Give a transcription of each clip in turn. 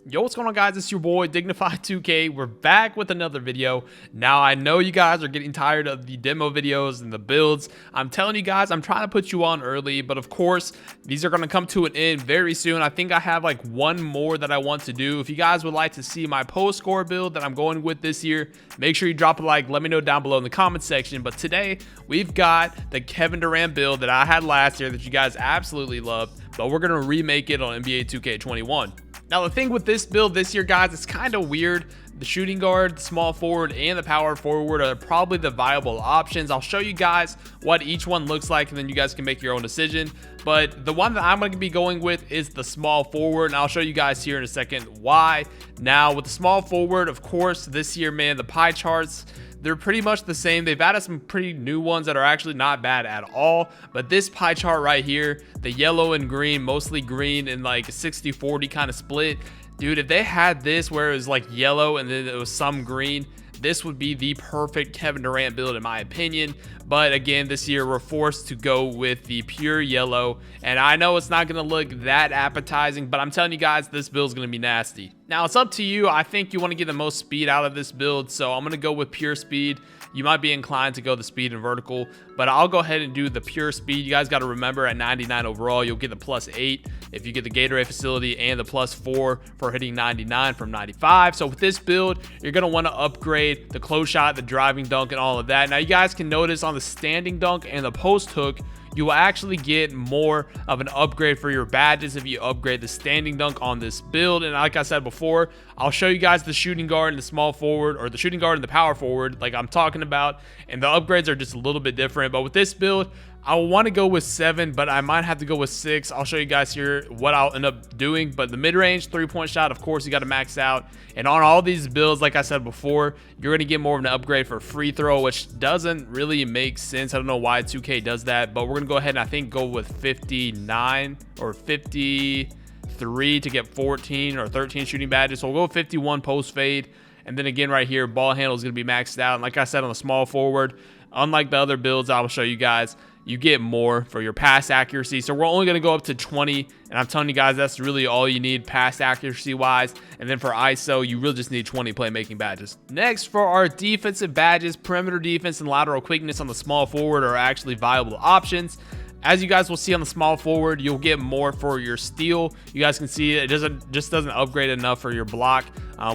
Yo, what's going on, guys? It's your boy Dignified 2K. We're back with another video. Now, I know you guys are getting tired of the demo videos and the builds. I'm telling you guys, I'm trying to put you on early, but of course, these are going to come to an end very soon. I think I have like one more that I want to do. If you guys would like to see my post score build that I'm going with this year, make sure you drop a like. Let me know down below in the comment section. But today, we've got the Kevin Durant build that I had last year that you guys absolutely loved, but we're going to remake it on NBA 2K21. Now, the thing with this build this year, guys, it's kind of weird. The shooting guard, the small forward, and the power forward are probably the viable options. I'll show you guys what each one looks like, and then you guys can make your own decision. But the one that I'm going to be going with is the small forward, and I'll show you guys here in a second why. Now, with the small forward, of course, this year, man, the pie charts, they're pretty much the same. They've added some pretty new ones that are actually not bad at all. But this pie chart right here, the yellow and green, mostly green and like a 60-40 kind of split. Dude, if they had this where it was like yellow and then it was some green, this would be the perfect Kevin Durant build in my opinion. But again, this year we're forced to go with the pure yellow. And I know it's not going to look that appetizing, but I'm telling you guys, this build is going to be nasty. Now, it's up to you. I think you want to get the most speed out of this build, so I'm going to go with pure speed. You might be inclined to go the speed and vertical, but I'll go ahead and do the pure speed. You guys got to remember, at 99 overall, you'll get the +8 if you get the Gatorade facility and the +4 for hitting 99 from 95. So with this build, you're going to want to upgrade the close shot, the driving dunk, and all of that. Now, you guys can notice on the standing dunk and the post hook, you will actually get more of an upgrade for your badges if you upgrade the standing dunk on this build. And like I said before, I'll show you guys the shooting guard and the small forward, or the shooting guard and the power forward like I'm talking about, and the upgrades are just a little bit different. But with this build, I want to go with 7, but I might have to go with 6. I'll show you guys here what I'll end up doing. But the mid-range 3-point shot, of course, you got to max out. And on all these builds, like I said before, you're going to get more of an upgrade for free throw, which doesn't really make sense. I don't know why 2K does that, but we're going to go ahead and I think go with 59 or 53 to get 14 or 13 shooting badges. So we'll go with 51 post fade. And then again, right here, ball handle is going to be maxed out. And like I said, on the small forward, unlike the other builds I will show you guys, you get more for your pass accuracy. So we're only going to go up to 20, and I'm telling you guys, that's really all you need pass accuracy wise. And then for ISO, you really just need 20 playmaking badges. Next, for our defensive badges, perimeter defense and lateral quickness on the small forward are actually viable options. As you guys will see on the small forward, you'll get more for your steal. You guys can see it doesn't upgrade enough for your block.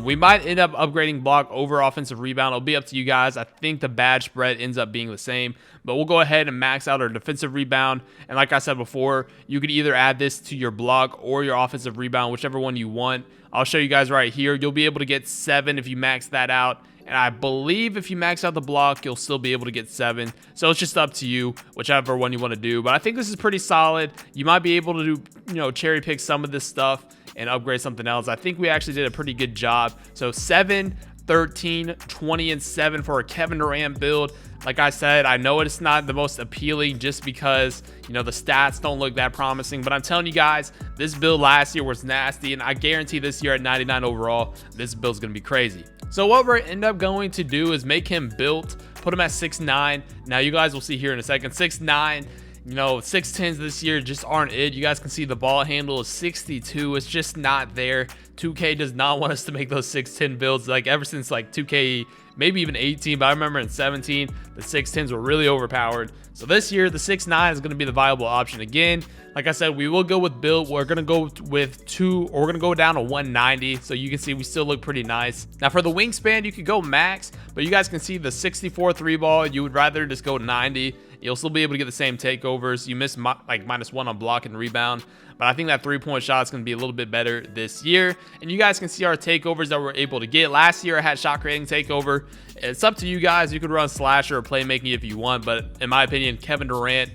We might end up upgrading block over offensive rebound. It'll be up to you guys. I think the badge spread ends up being the same, but we'll go ahead and max out our defensive rebound. And like I said before, you could either add this to your block or your offensive rebound, whichever one you want. I'll show you guys right here. You'll be able to get 7 if you max that out. And I believe if you max out the block, you'll still be able to get 7. So it's just up to you, whichever one you want to do. But I think this is pretty solid. You might be able to do, cherry pick some of this stuff and upgrade something else. I think we actually did a pretty good job. So 7, 13, 20, and 7 for a Kevin Durant build. Like I said, I know it's not the most appealing just because, the stats don't look that promising. But I'm telling you guys, this build last year was nasty. And I guarantee this year at 99 overall, this build's going to be crazy. So what we're end up going to do is make him built, put him at 6'9". Now you guys will see here in a second, 6'9". 6'10s this year just aren't it. You guys can see the ball handle is 62. It's just not there. 2K does not want us to make those 6'10 builds, like ever since like 2K, maybe even 18, but I remember in 17 the 6'10s were really overpowered. So this year the 6'9 is going to be the viable option again. Like I said, we will go with build. We're going to go with 2, or we're going to go down to 190. So you can see we still look pretty nice. Now for the wingspan, you could go max, but you guys can see the 64 3 ball. You would rather just go 90. You'll still be able to get the same takeovers. You miss like -1 on block and rebound, but I think that 3-point shot is going to be a little bit better this year. And you guys can see our takeovers that we're able to get. Last year I had shot creating takeover. It's up to you guys. You could run slasher or playmaking if you want, but in my opinion, Kevin Durant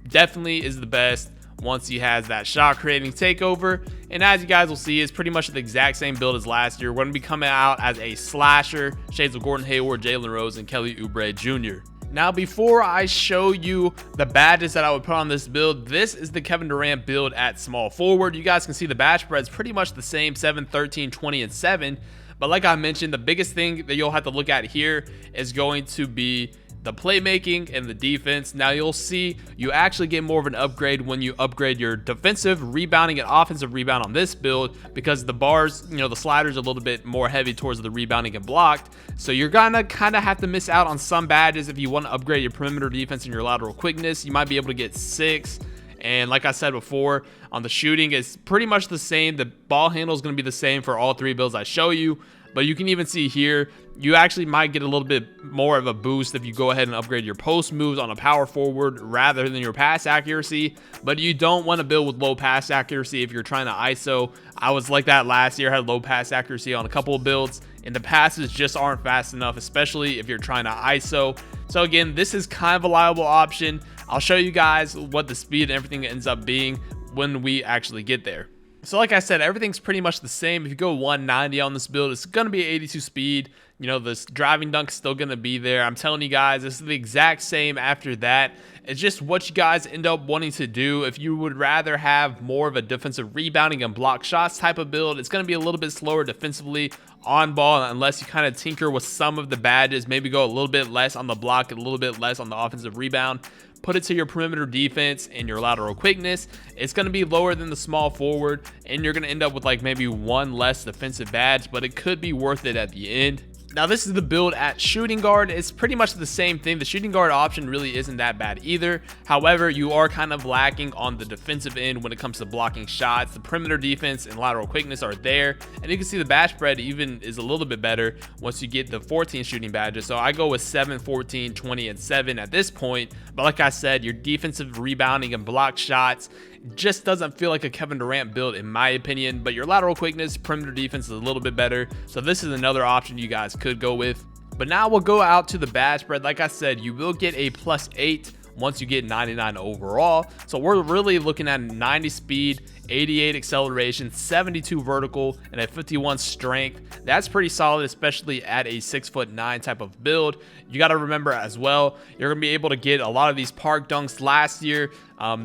definitely is the best once he has that shot creating takeover. And as you guys will see, it's pretty much the exact same build as last year. We're going to be coming out as a slasher, shades of Gordon Hayward, Jalen Rose, and Kelly Oubre Jr. Now, before I show you the badges that I would put on this build, this is the Kevin Durant build at small forward. You guys can see the badge spread is pretty much the same, 7, 13, 20, and 7. But like I mentioned, the biggest thing that you'll have to look at here is going to be the playmaking and the defense. Now you'll see you actually get more of an upgrade when you upgrade your defensive rebounding and offensive rebound on this build, because the bars, the sliders are a little bit more heavy towards the rebounding and blocked. So you're gonna kind of have to miss out on some badges if you want to upgrade your perimeter defense and your lateral quickness. You might be able to get 6. And like I said before, on the shooting, it's pretty much the same. The ball handle is going to be the same for all 3 builds I show you. But you can even see here, you actually might get a little bit more of a boost if you go ahead and upgrade your post moves on a power forward rather than your pass accuracy. But you don't want to build with low pass accuracy if you're trying to ISO. I was like that last year, had low pass accuracy on a couple of builds, and the passes just aren't fast enough, especially if you're trying to ISO. So again, this is kind of a viable option. I'll show you guys what the speed and everything ends up being when we actually get there. So like I said, everything's pretty much the same. If you go 190 on this build, it's going to be 82 speed. This driving dunk is still going to be there. I'm telling you guys, this is the exact same after that. It's just what you guys end up wanting to do. If you would rather have more of a defensive rebounding and block shots type of build, it's going to be a little bit slower defensively on ball unless you kind of tinker with some of the badges. Maybe go a little bit less on the block, a little bit less on the offensive rebound. Put it to your perimeter defense and your lateral quickness. It's going to be lower than the small forward, and you're going to end up with like maybe 1 less defensive badge, but it could be worth it at the end. Now this is the build at shooting guard. It's pretty much the same thing. The shooting guard option really isn't that bad either. However, you are kind of lacking on the defensive end when it comes to blocking shots. The perimeter defense and lateral quickness are there, and you can see the badge spread even is a little bit better once you get the 14 shooting badges. So I go with 7, 14, 20, and 7 at this point. But like I said, your defensive rebounding and block shots just doesn't feel like a Kevin Durant build in my opinion, but your lateral quickness, perimeter defense is a little bit better. So this is another option you guys could go with. But now we'll go out to the badge spread. Like I said, you will get a +8 once you get 99 overall. So we're really looking at 90 speed, 88 acceleration, 72 vertical, and a 51 strength. That's pretty solid, especially at a 6'9" type of build. You got to remember as well, you're going to be able to get a lot of these park dunks last year.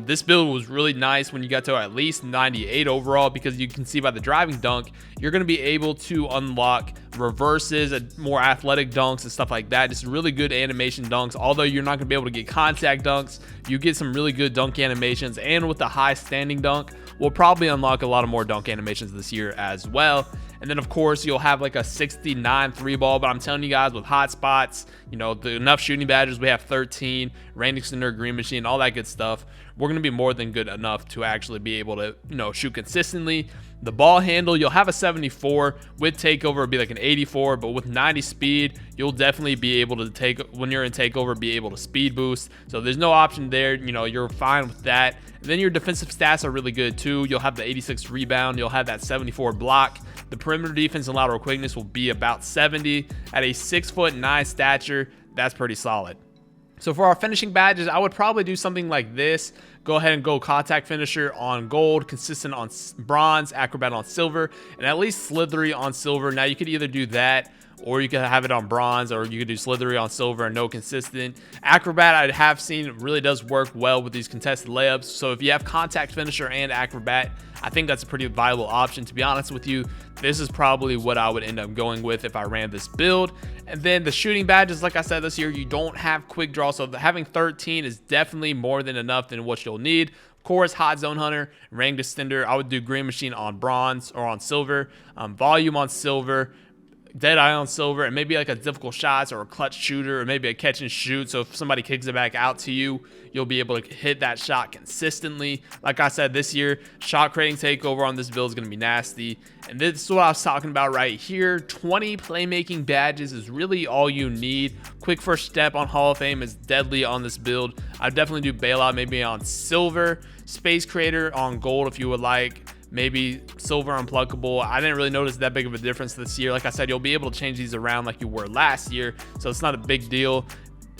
This build was really nice when you got to at least 98 overall, because you can see by the driving dunk, you're going to be able to unlock reverses and more athletic dunks and stuff like that. Just really good animation dunks. Although you're not going to be able to get contact dunks, you get some really good dunk animations, and with the high standing dunk, we'll probably unlock a lot of more dunk animations this year as well. And then of course you'll have like a 69 3 ball, but I'm telling you guys, with hot spots, enough shooting badges, we have 13, range extender, green machine, all that good stuff. We're going to be more than good enough to actually be able to, shoot consistently. The ball handle, you'll have a 74. With takeover, it'll be like an 84, but with 90 speed, you'll definitely be able to when you're in takeover, be able to speed boost. So there's no option there. You're fine with that. And then your defensive stats are really good too. You'll have the 86 rebound. You'll have that 74 block. The perimeter defense and lateral quickness will be about 70 at a 6'9" stature. That's pretty solid. So for our finishing badges, I would probably do something like this. Go ahead and go contact finisher on gold, consistent on bronze, acrobat on silver, and at least slithery on silver. Now you could either do that, or you could have it on bronze, or you could do slithery on silver and no consistent. Acrobat, I have seen, really does work well with these contested layups. So if you have contact finisher and acrobat, I think that's a pretty viable option. To be honest with you, this is probably what I would end up going with if I ran this build. And then the shooting badges, like I said, this year you don't have quick draw, so having 13 is definitely more than enough than what you'll need. Of course, hot zone hunter, range extender, I would do green machine on bronze or on silver, volume on silver, dead eye on silver, and maybe like a difficult shots or a clutch shooter, or maybe a catch and shoot. So if somebody kicks it back out to you, you'll be able to hit that shot consistently. Like I said, this year, shot creating takeover on this build is going to be nasty. And this is what I was talking about right here. 20 playmaking badges is really all you need. Quick first step on Hall of Fame is deadly on this build. I'd definitely do bailout maybe on silver, space creator on gold if you would like, maybe silver unpluckable. I didn't really notice that big of a difference this year. Like I said, you'll be able to change these around like you were last year, so it's not a big deal.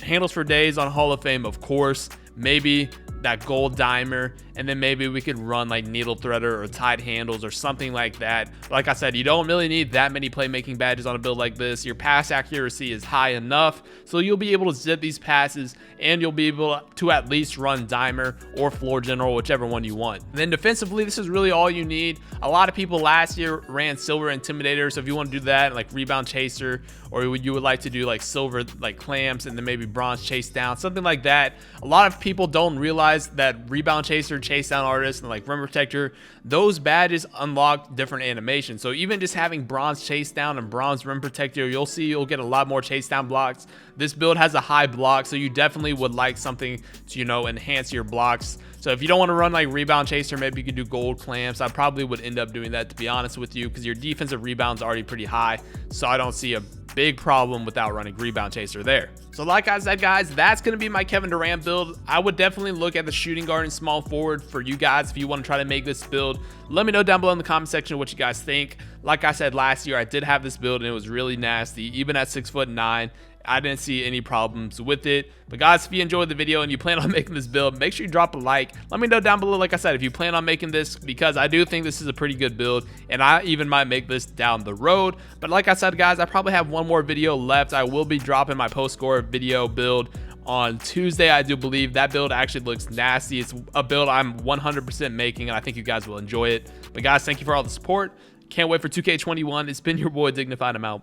Handles for days on Hall of Fame, of course, maybe that gold dimer, and then maybe we could run like needle threader or tied handles or something like that. Like I said, you don't really need that many playmaking badges on a build like this. Your pass accuracy is high enough, so you'll be able to zip these passes, and you'll be able to at least run dimer or floor general, whichever one you want. And then defensively, this is really all you need. A lot of people last year ran silver intimidator, so if you want to do that, like rebound chaser, or you would like to do like silver like clamps and then maybe bronze chase down, something like that. A lot of people don't realize that rebound chaser, chase down artist, and like rim protector, those badges unlock different animations. So even just having bronze chase down and bronze rim protector, you'll see you'll get a lot more chase down blocks. This build has a high block, so you definitely would like something to, you know, enhance your blocks. So if you don't want to run like rebound chaser, maybe you could do gold clamps. I probably would end up doing that, to be honest with you, because your defensive rebound's already pretty high, so I don't see a big problem without running rebound chaser there. So like I said, guys, that's going to be my Kevin Durant build. I would definitely look at the shooting guard and small forward for you guys if you want to try to make this build. Let me know down below in the comment section what you guys think. Like I said, last year I did have this build and it was really nasty. Even at 6'9", I didn't see any problems with it. But guys, if you enjoyed the video and you plan on making this build, make sure you drop a like. Let me know down below, like I said, if you plan on making this, because I do think this is a pretty good build, and I even might make this down the road. But like I said, guys, I probably have one more video left. I will be dropping my post-score video build on Tuesday, I do believe. That build actually looks nasty. It's a build I'm 100% making, and I think you guys will enjoy it. But guys, thank you for all the support. Can't wait for 2K21. It's been your boy Dignified. I'm out.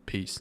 Peace.